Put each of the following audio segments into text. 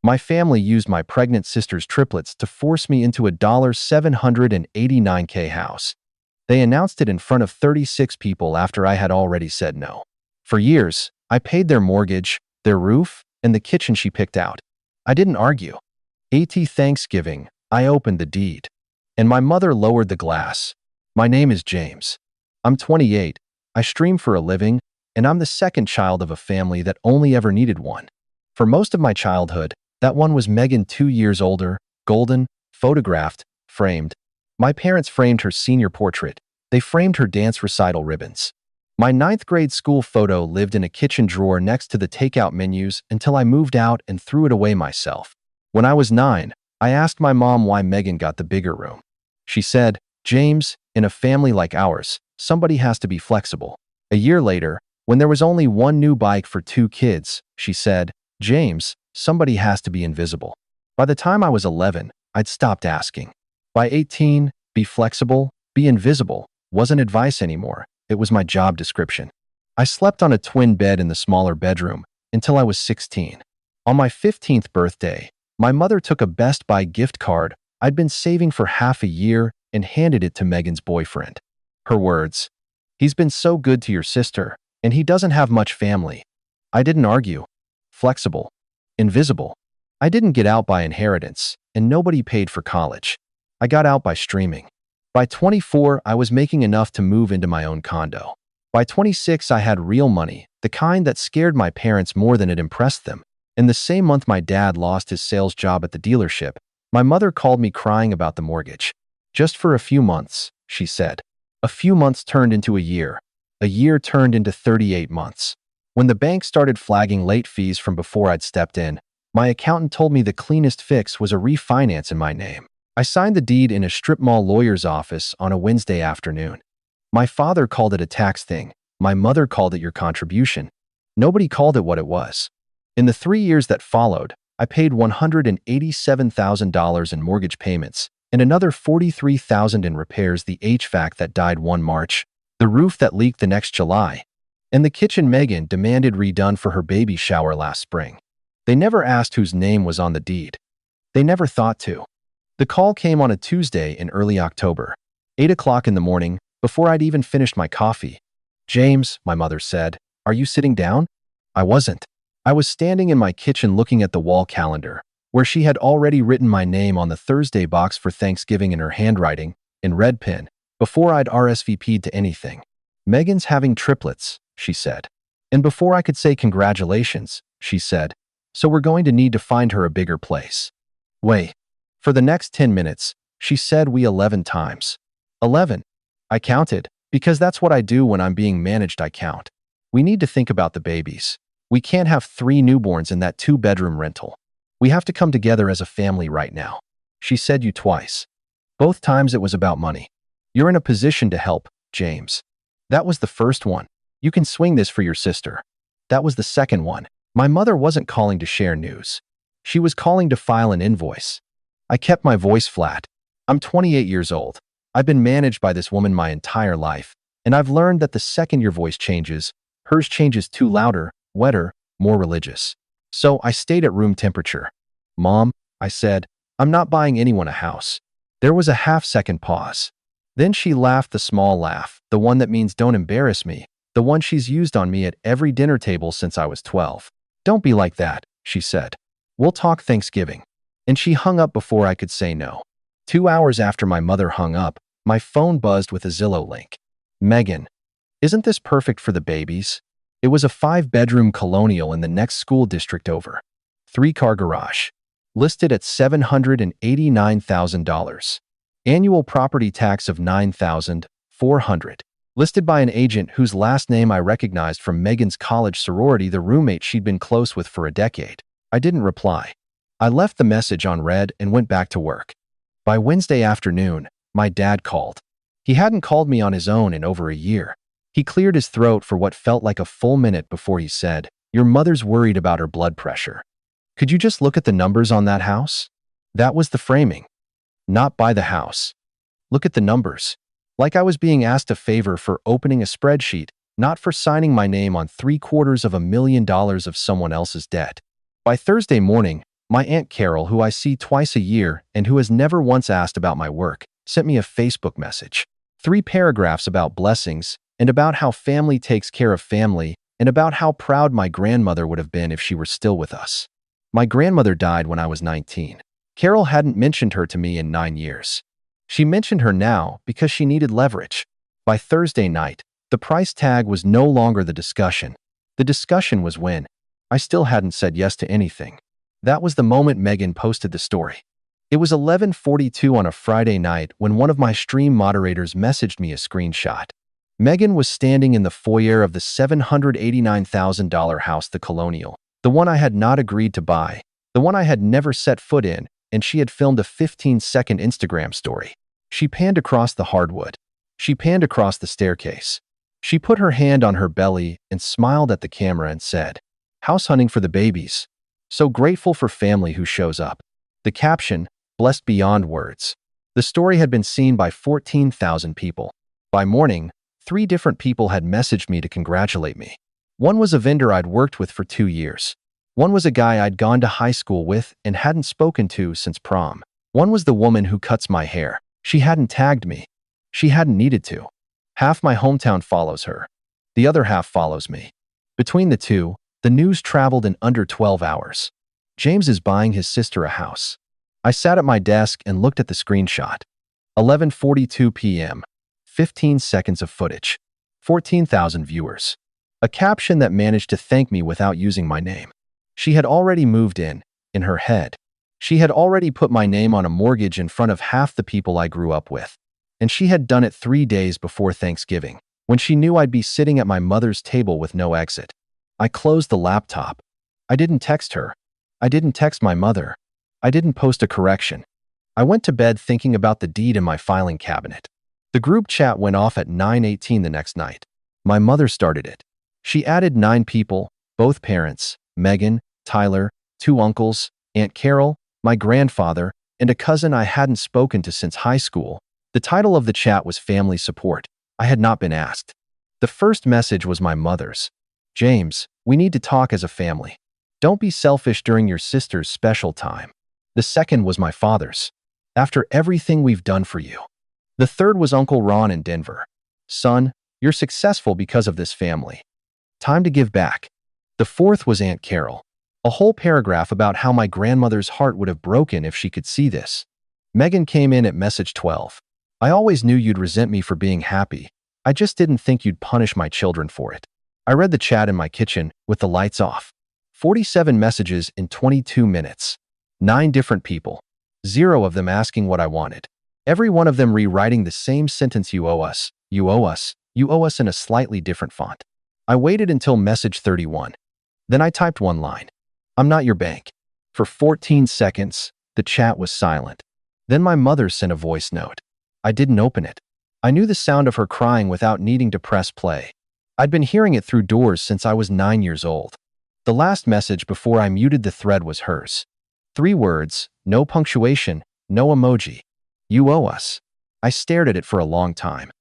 My family used my pregnant sister's triplets to force me into a $789K house. They announced it in front of 36 people after I had already said no. For years, I paid their mortgage, their roof, and the kitchen she picked out. I didn't argue. Thanksgiving, I opened the deed. And my mother lowered the glass. My name is James. I'm 28, I stream for a living, and I'm the second child of a family that only ever needed one. For most of my childhood, that one was Megan, 2 years older, golden, photographed, framed. My parents framed her senior portrait. They framed her dance recital ribbons. My ninth-grade school photo lived in a kitchen drawer next to the takeout menus until I moved out and threw it away myself. When I was 9, I asked my mom why Megan got the bigger room. She said, "James, in a family like ours, somebody has to be flexible." A year later, when there was only one new bike for 2 kids, she said, "James, somebody has to be invisible." By the time I was 11, I'd stopped asking. By 18, be flexible, be invisible, wasn't advice anymore. It was my job description. I slept on a twin bed in the smaller bedroom until I was 16. On my 15th birthday, my mother took a Best Buy gift card I'd been saving for half a year and handed it to Megan's boyfriend. Her words, "He's been so good to your sister, and he doesn't have much family." I didn't argue. Flexible. Invisible. I didn't get out by inheritance, and nobody paid for college. I got out by streaming. By 24, I was making enough to move into my own condo. By 26, I had real money, the kind that scared my parents more than it impressed them. In the same month my dad lost his sales job at the dealership, my mother called me crying about the mortgage. "Just for a few months," she said. A few months turned into a year. A year turned into 38 months. When the bank started flagging late fees from before I'd stepped in, my accountant told me the cleanest fix was a refinance in my name. I signed the deed in a strip mall lawyer's office on a Wednesday afternoon. My father called it a tax thing. My mother called it your contribution. Nobody called it what it was. In the 3 years that followed, I paid $187,000 in mortgage payments and another $43,000 in repairs, the HVAC that died one March, the roof that leaked the next July, and the kitchen Megan demanded redone for her baby shower last spring. They never asked whose name was on the deed. They never thought to. The call came on a Tuesday in early October, 8 o'clock in the morning, before I'd even finished my coffee. "James," my mother said, "are you sitting down?" I wasn't. I was standing in my kitchen looking at the wall calendar, where she had already written my name on the Thursday box for Thanksgiving in her handwriting, in red pen, before I'd RSVP'd to anything. "Megan's having triplets," she said. And before I could say congratulations, she said, "So we're going to need to find her a bigger place." Wait. For the next 10 minutes, she said we 11 times. 11. I counted, because that's what I do when I'm being managed. I count. We need to think about the babies. We can't have 3 newborns in that 2-bedroom rental. We have to come together as a family right now. She said you twice. Both times it was about money. "You're in a position to help, James." That was the first one. "You can swing this for your sister." That was the second one. My mother wasn't calling to share news. She was calling to file an invoice. I kept my voice flat. I'm 28 years old. I've been managed by this woman my entire life, and I've learned that the second your voice changes, hers changes too, louder, wetter, more religious. So I stayed at room temperature. "Mom," I said, "I'm not buying anyone a house." There was a half-second pause. Then she laughed, the small laugh, the one that means don't embarrass me, the one she's used on me at every dinner table since I was 12. "Don't be like that," she said. "We'll talk Thanksgiving." And she hung up before I could say no. 2 hours after my mother hung up, my phone buzzed with a Zillow link. "Megan, isn't this perfect for the babies?" It was a 5-bedroom colonial in the next school district over. 3-car garage. Listed at $789,000. Annual property tax of $9,400. Listed by an agent whose last name I recognized from Megan's college sorority, the roommate she'd been close with for a decade. I didn't reply. I left the message on read and went back to work. By Wednesday afternoon, my dad called. He hadn't called me on his own in over a year. He cleared his throat for what felt like a full minute before he said, "Your mother's worried about her blood pressure. Could you just look at the numbers on that house?" That was the framing. Not buy the house. Look at the numbers. Like I was being asked a favor for opening a spreadsheet, not for signing my name on $750,000 of someone else's debt. By Thursday morning, My Aunt Carol, who I see twice a year and who has never once asked about my work, sent me a Facebook message. 3 paragraphs about blessings and about how family takes care of family and about how proud my grandmother would have been if she were still with us. My grandmother died when I was 19. Carol hadn't mentioned her to me in 9 years. She mentioned her now because she needed leverage. By Thursday night, the price tag was no longer the discussion. The discussion was when I still hadn't said yes to anything. That was the moment Megan posted the story. It was 11:42 on a Friday night when one of my stream moderators messaged me a screenshot. Megan was standing in the foyer of the $789,000 house, the Colonial, the one I had not agreed to buy, the one I had never set foot in, and she had filmed a 15-second Instagram story. She panned across the hardwood. She panned across the staircase. She put her hand on her belly and smiled at the camera and said, "House hunting for the babies. So grateful for family who shows up." The caption, blessed beyond words. The story had been seen by 14,000 people. By morning, 3 different people had messaged me to congratulate me. One was a vendor I'd worked with for 2 years. One was a guy I'd gone to high school with and hadn't spoken to since prom. One was the woman who cuts my hair. She hadn't tagged me. She hadn't needed to. Half my hometown follows her. The other half follows me. Between the two, the news traveled in under 12 hours. James is buying his sister a house. I sat at my desk and looked at the screenshot. 11:42 p.m. 15 seconds of footage. 14,000 viewers. A caption that managed to thank me without using my name. She had already moved in her head. She had already put my name on a mortgage in front of half the people I grew up with. And she had done it 3 days before Thanksgiving, when she knew I'd be sitting at my mother's table with no exit. I closed the laptop. I didn't text her. I didn't text my mother. I didn't post a correction. I went to bed thinking about the deed in my filing cabinet. The group chat went off at 9:18 the next night. My mother started it. She added 9 people, both parents, Megan, Tyler, 2 uncles, Aunt Carol, my grandfather, and a cousin I hadn't spoken to since high school. The title of the chat was Family Support. I had not been asked. The first message was my mother's. "James, we need to talk as a family. Don't be selfish during your sister's special time." The second was my father's. "After everything we've done for you." The third was Uncle Ron in Denver. "Son, you're successful because of this family. Time to give back." The fourth was Aunt Carol. A whole paragraph about how my grandmother's heart would have broken if she could see this. Megan came in at message 12. "I always knew you'd resent me for being happy. I just didn't think you'd punish my children for it." I read the chat in my kitchen with the lights off. 47 messages in 22 minutes. 9 different people. 0 of them asking what I wanted. Every one of them rewriting the same sentence, "You owe us, you owe us, you owe us," in a slightly different font. I waited until message 31. Then I typed one line. "I'm not your bank." For 14 seconds, the chat was silent. Then my mother sent a voice note. I didn't open it. I knew the sound of her crying without needing to press play. I'd been hearing it through doors since I was 9 years old. The last message before I muted the thread was hers. 3 words, no punctuation, no emoji. "You owe us." I stared at it for a long time.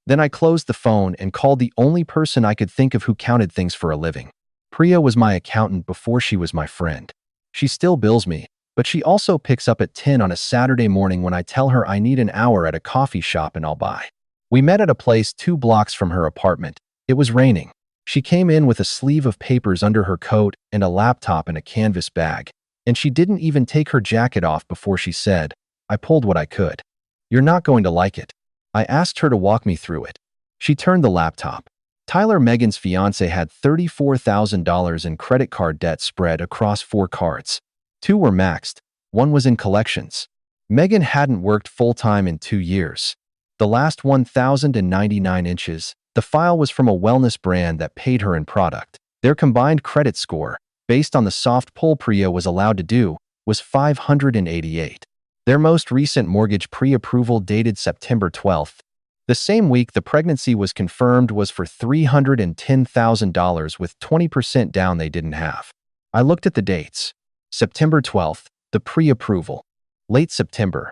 Then I closed the phone and called the only person I could think of who counted things for a living. Priya was my accountant before she was my friend. She still bills me, but she also picks up at 10 on a Saturday morning when I tell her I need an hour at a coffee shop and I'll buy. We met at a place 2 blocks from her apartment. It was raining. She came in with a sleeve of papers under her coat and a laptop in a canvas bag. And she didn't even take her jacket off before she said, "I pulled what I could." "You're not going to like it." I asked her to walk me through it. She turned the laptop. Tyler, Megan's fiance, had $34,000 in credit card debt spread across 4 cards. 2 were maxed. 1 was in collections. Megan hadn't worked full-time in 2 years. The last 1,099 inches, the file was from a wellness brand that paid her in product. Their combined credit score, based on the soft pull Priya was allowed to do, was 588. Their most recent mortgage pre-approval dated September 12th. The same week the pregnancy was confirmed was for $310,000 with 20% down they didn't have. I looked at the dates. September 12th, the pre-approval. Late September.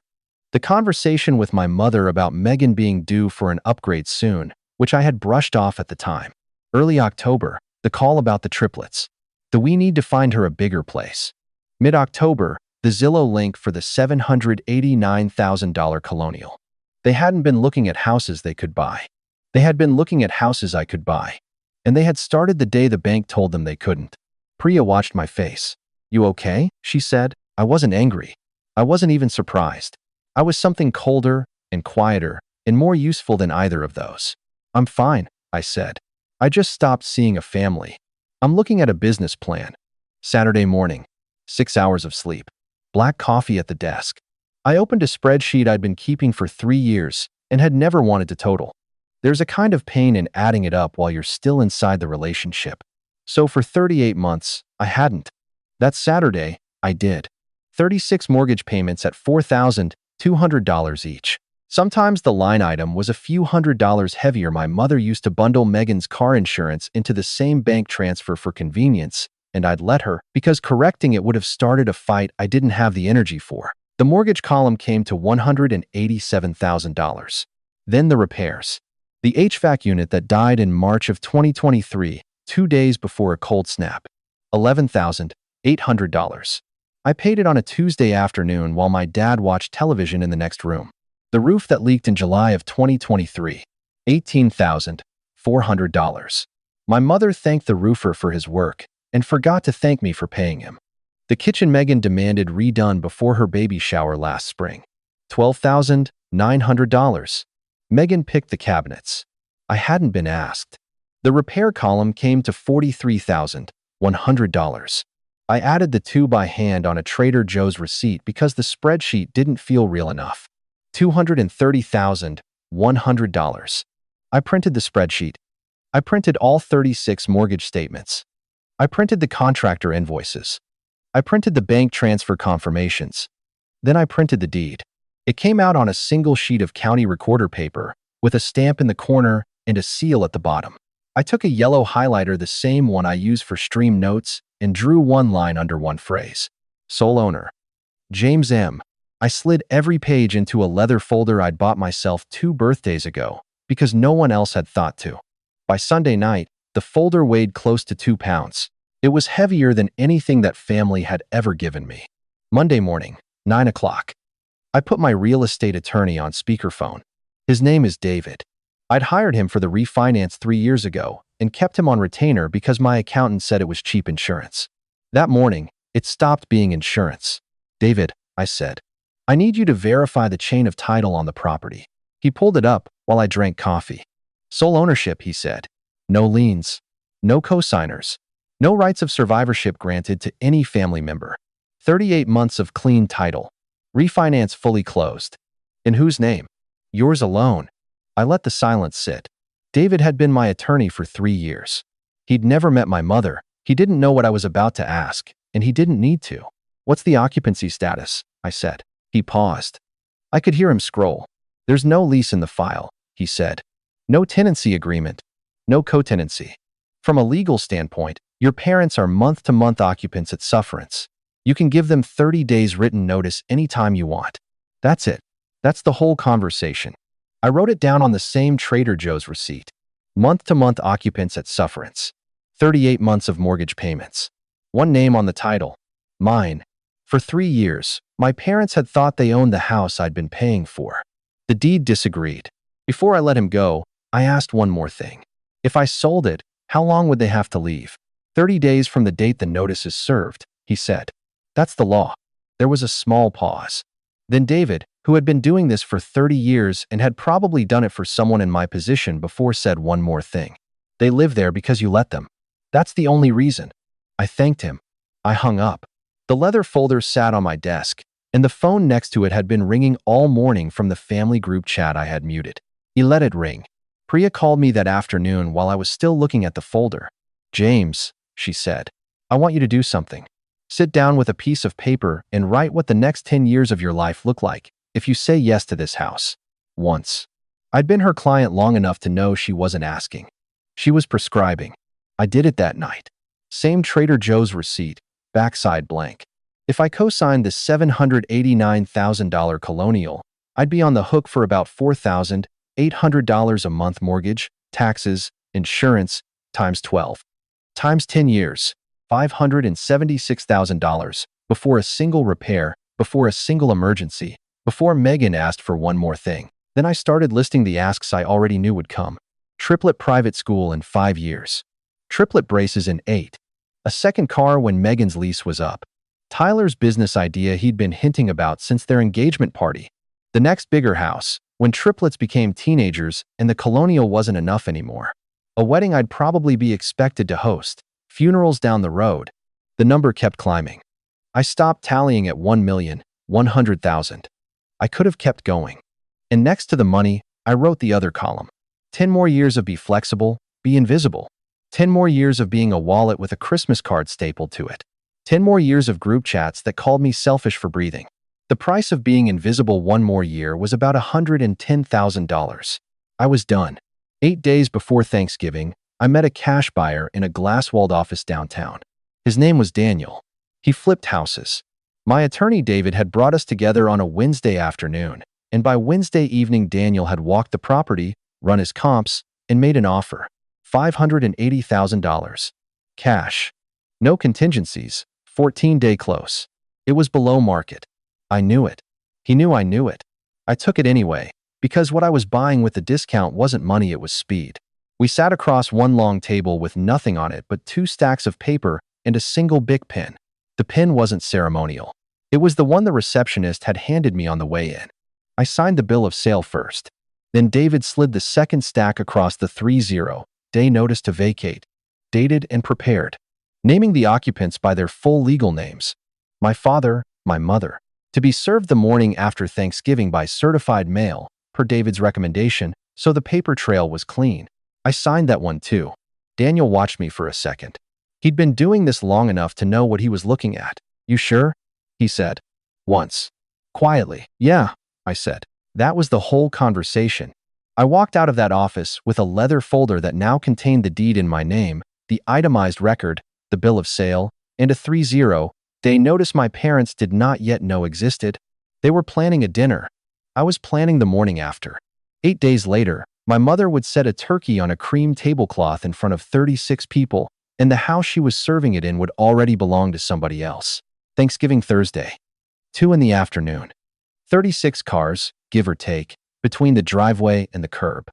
The conversation with my mother about Megan being due for an upgrade soon, which I had brushed off at the time. Early October, the call about the triplets. Do we need to find her a bigger place? Mid-October, the Zillow link for the $789,000 colonial. They hadn't been looking at houses they could buy. They had been looking at houses I could buy. And they had started the day the bank told them they couldn't. Priya watched my face. "You okay?" she said. I wasn't angry. I wasn't even surprised. I was something colder and quieter and more useful than either of those. "I'm fine," I said. "I just stopped seeing a family. I'm looking at a business plan." Saturday morning, 6 hours of sleep. Black coffee at the desk. I opened a spreadsheet I'd been keeping for 3 years and had never wanted to total. There's a kind of pain in adding it up while you're still inside the relationship. So for 38 months, I hadn't. That Saturday, I did. 36 mortgage payments at $4,200 each. Sometimes the line item was a few $100s heavier. My mother used to bundle Megan's car insurance into the same bank transfer for convenience, and I'd let her, because correcting it would have started a fight I didn't have the energy for. The mortgage column came to $187,000. Then the repairs. The HVAC unit that died in March of 2023, 2 days before a cold snap. $11,800. I paid it on a Tuesday afternoon while my dad watched television in the next room. The roof that leaked in July of 2023. $18,400. My mother thanked the roofer for his work and forgot to thank me for paying him. The kitchen Megan demanded redone before her baby shower last spring. $12,900. Megan picked the cabinets. I hadn't been asked. The repair column came to $43,100. I added the two by hand on a Trader Joe's receipt because the spreadsheet didn't feel real enough. $230,100. I printed the spreadsheet. I printed all 36 mortgage statements. I printed the contractor invoices. I printed the bank transfer confirmations. Then I printed the deed. It came out on a single sheet of county recorder paper with a stamp in the corner and a seal at the bottom. I took a yellow highlighter, the same one I use for stream notes, and drew one line under one phrase. Sole owner. James M. I slid every page into a leather folder I'd bought myself 2 birthdays ago because no one else had thought to. By Sunday night, the folder weighed close to 2 pounds. It was heavier than anything that family had ever given me. Monday morning, 9 o'clock. I put my real estate attorney on speakerphone. His name is David. I'd hired him for the refinance 3 years ago and kept him on retainer because my accountant said it was cheap insurance. That morning, it stopped being insurance. "David," I said, "I need you to verify the chain of title on the property." He pulled it up while I drank coffee. "Sole ownership," he said. "No liens. No co-signers. No rights of survivorship granted to any family member. 38 months of clean title. Refinance fully closed. In whose name? Yours alone." I let the silence sit. David had been my attorney for 3 years. He'd never met my mother. He didn't know what I was about to ask, and he didn't need to. "What's the occupancy status?" I said. He paused. I could hear him scroll. "There's no lease in the file," he said. "No tenancy agreement. No co-tenancy. From a legal standpoint, your parents are month-to-month occupants at sufferance. You can give them 30 days written notice anytime you want. That's it. That's the whole conversation." I wrote it down on the same Trader Joe's receipt. Month-to-month occupants at sufferance. 38 months of mortgage payments. One name on the title. Mine. For 3 years, my parents had thought they owned the house I'd been paying for. The deed disagreed. Before I let him go, I asked one more thing. If I sold it, how long would they have to leave? 30 days from the date the notice is served, he said. That's the law. There was a small pause. Then David, who had been doing this for 30 years and had probably done it for someone in my position before, said one more thing. They live there because you let them. That's the only reason. I thanked him. I hung up. The leather folder sat on my desk, and the phone next to it had been ringing all morning from the family group chat I had muted. He let it ring. Priya called me that afternoon while I was still looking at the folder. "James," she said, "I want you to do something. Sit down with a piece of paper and write what the next 10 years of your life look like if you say yes to this house." Once. I'd been her client long enough to know she wasn't asking. She was prescribing. I did it that night. Same Trader Joe's receipt, backside blank. If I co-signed the $789,000 colonial, I'd be on the hook for about $4,800 a month mortgage, taxes, insurance, times 12. Times 10 years, $576,000, before a single repair, before a single emergency, before Megan asked for one more thing. Then I started listing the asks I already knew would come. Triplet private school in 5 years. Triplet braces in 8. A second car when Megan's lease was up. Tyler's business idea he'd been hinting about since their engagement party. The next bigger house, when triplets became teenagers and the colonial wasn't enough anymore. A wedding I'd probably be expected to host. Funerals down the road. The number kept climbing. I stopped tallying at 1,100,000. I could have kept going. And next to the money, I wrote the other column. 10 more years of be flexible, be invisible. 10 more years of being a wallet with a Christmas card stapled to it. 10 more years of group chats that called me selfish for breathing. The price of being invisible one more year was about $110,000. I was done. 8 days before Thanksgiving, I met a cash buyer in a glass-walled office downtown. His name was Daniel. He flipped houses. My attorney David had brought us together on a Wednesday afternoon, and by Wednesday evening Daniel had walked the property, run his comps, and made an offer. $580,000. Cash. No contingencies. 14-day close. It was below market. I knew it. He knew I knew it. I took it anyway, because what I was buying with the discount wasn't money, it was speed. We sat across one long table with nothing on it but 2 stacks of paper and a single Bic pen. The pen wasn't ceremonial. It was the one the receptionist had handed me on the way in. I signed the bill of sale first. Then David slid the second stack across the 30-day notice to vacate, dated and prepared, naming the occupants by their full legal names. My father, my mother. To be served the morning after Thanksgiving by certified mail, per David's recommendation, so the paper trail was clean. I signed that one too. Daniel watched me for a second. He'd been doing this long enough to know what he was looking at. You sure? He said. Once. Quietly. Yeah, I said. That was the whole conversation. I walked out of that office with a leather folder that now contained the deed in my name, the itemized record, the bill of sale, and a 30-day notice my parents did not yet know existed. They were planning a dinner. I was planning the morning after. 8 days later, my mother would set a turkey on a cream tablecloth in front of 36 people, and the house she was serving it in would already belong to somebody else. Thanksgiving Thursday. 2 in the afternoon. 36 cars, give or take, between the driveway and the curb.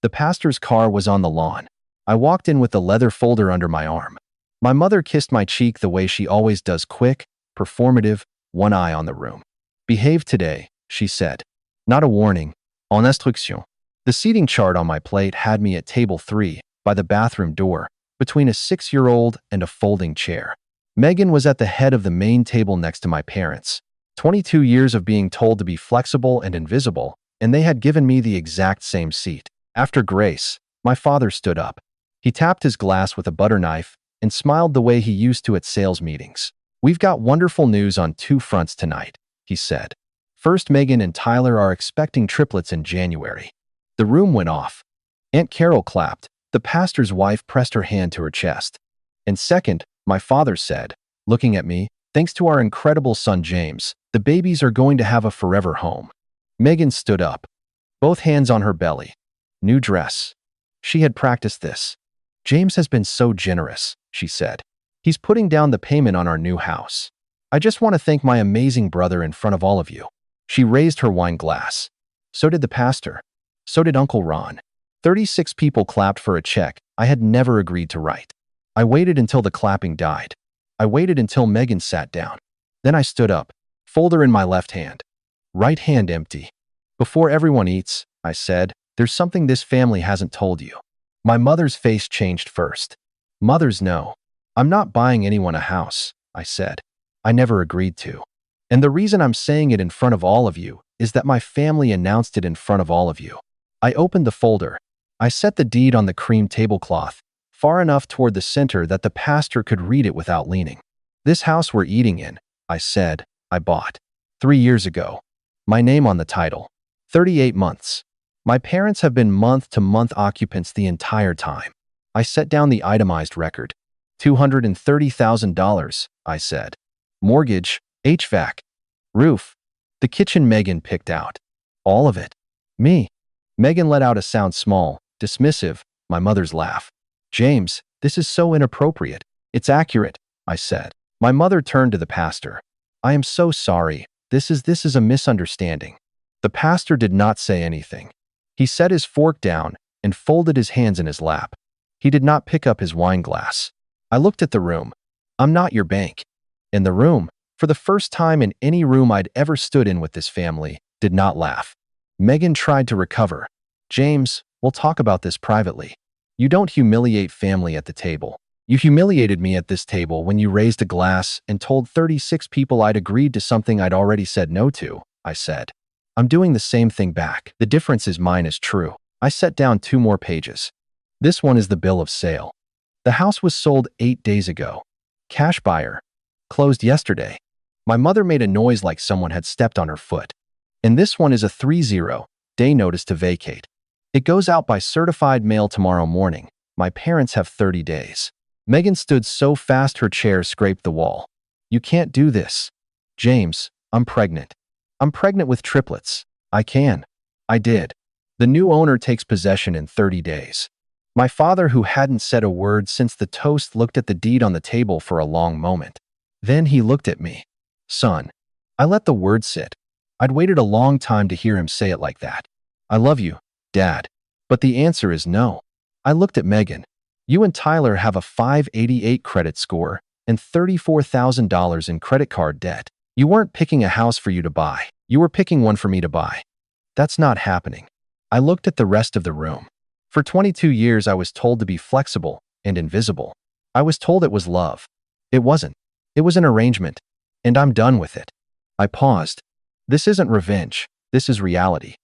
The pastor's car was on the lawn. I walked in with the leather folder under my arm. My mother kissed my cheek the way she always does, quick, performative, one eye on the room. Behave today, she said. Not a warning. En instruction. The seating chart on my plate had me at table 3, by the bathroom door, between a 6-year-old and a folding chair. Megan was at the head of the main table next to my parents. 22 years of being told to be flexible and invisible, and they had given me the exact same seat. After grace, my father stood up. He tapped his glass with a butter knife and smiled the way he used to at sales meetings. We've got wonderful news on 2 fronts tonight, he said. First, Megan and Tyler are expecting triplets in January. The room went off. Aunt Carol clapped. The pastor's wife pressed her hand to her chest. And second, my father said, looking at me, thanks to our incredible son James, the babies are going to have a forever home. Megan stood up, both hands on her belly. New dress. She had practiced this. James has been so generous, she said. He's putting down the payment on our new house. I just want to thank my amazing brother in front of all of you. She raised her wine glass. So did the pastor. So did Uncle Ron. 36 people clapped for a check I had never agreed to write. I waited until the clapping died. I waited until Megan sat down. Then I stood up, folder in my left hand. Right hand empty. Before everyone eats, I said, there's something this family hasn't told you. My mother's face changed first. Mothers know. I'm not buying anyone a house, I said. I never agreed to. And the reason I'm saying it in front of all of you is that my family announced it in front of all of you. I opened the folder. I set the deed on the cream tablecloth, far enough toward the center that the pastor could read it without leaning. This house we're eating in, I said, I bought 3 years ago. My name on the title. 38 months. My parents have been month-to-month occupants the entire time. I set down the itemized record. $230,000, I said. Mortgage, HVAC, roof. The kitchen Megan picked out. All of it. Me. Megan let out a sound small, dismissive, my mother's laugh. James, this is so inappropriate. It's accurate, I said. My mother turned to the pastor. I am so sorry. This is a misunderstanding. The pastor did not say anything. He set his fork down and folded his hands in his lap. He did not pick up his wine glass. I looked at the room. I'm not your bank. And the room, for the first time in any room I'd ever stood in with this family, did not laugh. Megan tried to recover. James, we'll talk about this privately. You don't humiliate family at the table. You humiliated me at this table when you raised a glass and told 36 people I'd agreed to something I'd already said no to, I said. I'm doing the same thing back. The difference is mine is true. I set down 2 more pages. This one is the bill of sale. The house was sold 8 days ago. Cash buyer. Closed yesterday. My mother made a noise like someone had stepped on her foot. And this one is a 30-day notice to vacate. It goes out by certified mail tomorrow morning. My parents have 30 days. Megan stood so fast her chair scraped the wall. You can't do this. James, I'm pregnant. I'm pregnant with triplets. I did. The new owner takes possession in 30 days. My father, who hadn't said a word since the toast, looked at the deed on the table for a long moment. Then he looked at me. Son. I let the word sit. I'd waited a long time to hear him say it like that. I love you, Dad. But the answer is no. I looked at Megan. You and Tyler have a 588 credit score and $34,000 in credit card debt. You weren't picking a house for you to buy. You were picking one for me to buy. That's not happening. I looked at the rest of the room. For 22 years, I was told to be flexible and invisible. I was told it was love. It wasn't. It was an arrangement. And I'm done with it. I paused. This isn't revenge. This is reality.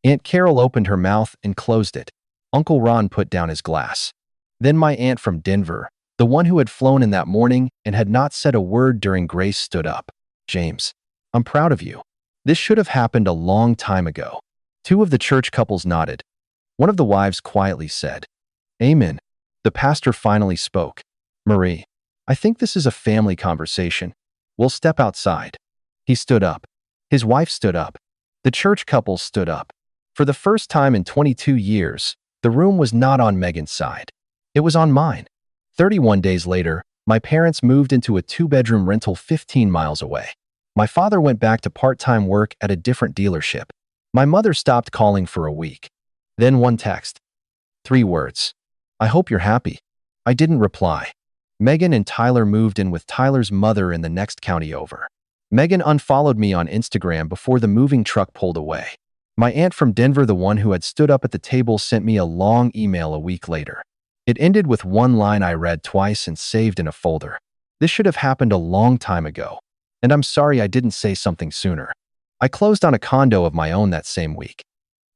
Aunt Carol opened her mouth and closed it. Uncle Ron put down his glass. Then my aunt from Denver, the one who had flown in that morning and had not said a word during grace, stood up. James, I'm proud of you. This should have happened a long time ago. 2 of the church couples nodded. One of the wives quietly said, Amen. The pastor finally spoke. Marie, I think this is a family conversation. We'll step outside. He stood up. His wife stood up. The church couples stood up. For the first time in 22 years, the room was not on Megan's side. It was on mine. 31 days later, my parents moved into a 2-bedroom rental 15 miles away. My father went back to part-time work at a different dealership. My mother stopped calling for a week. Then one text. 3 words. I hope you're happy. I didn't reply. Megan and Tyler moved in with Tyler's mother in the next county over. Megan unfollowed me on Instagram before the moving truck pulled away. My aunt from Denver, the one who had stood up at the table, sent me a long email a week later. It ended with one line I read twice and saved in a folder. This should have happened a long time ago. And I'm sorry I didn't say something sooner. I closed on a condo of my own that same week.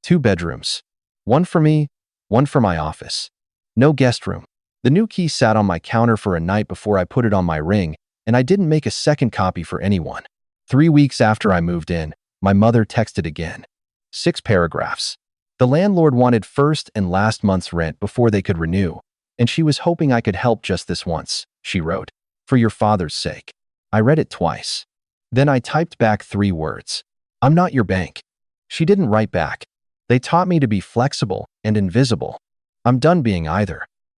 2 bedrooms. One for me, one for my office. No guest room. The new key sat on my counter for a night before I put it on my ring, and I didn't make a second copy for anyone. 3 weeks after I moved in, my mother texted again. 6 paragraphs. The landlord wanted first and last month's rent before they could renew, and she was hoping I could help just this once, she wrote. For your father's sake. I read it twice. Then I typed back 3 words. I'm not your bank. She didn't write back. They taught me to be flexible and invisible. I'm done being either.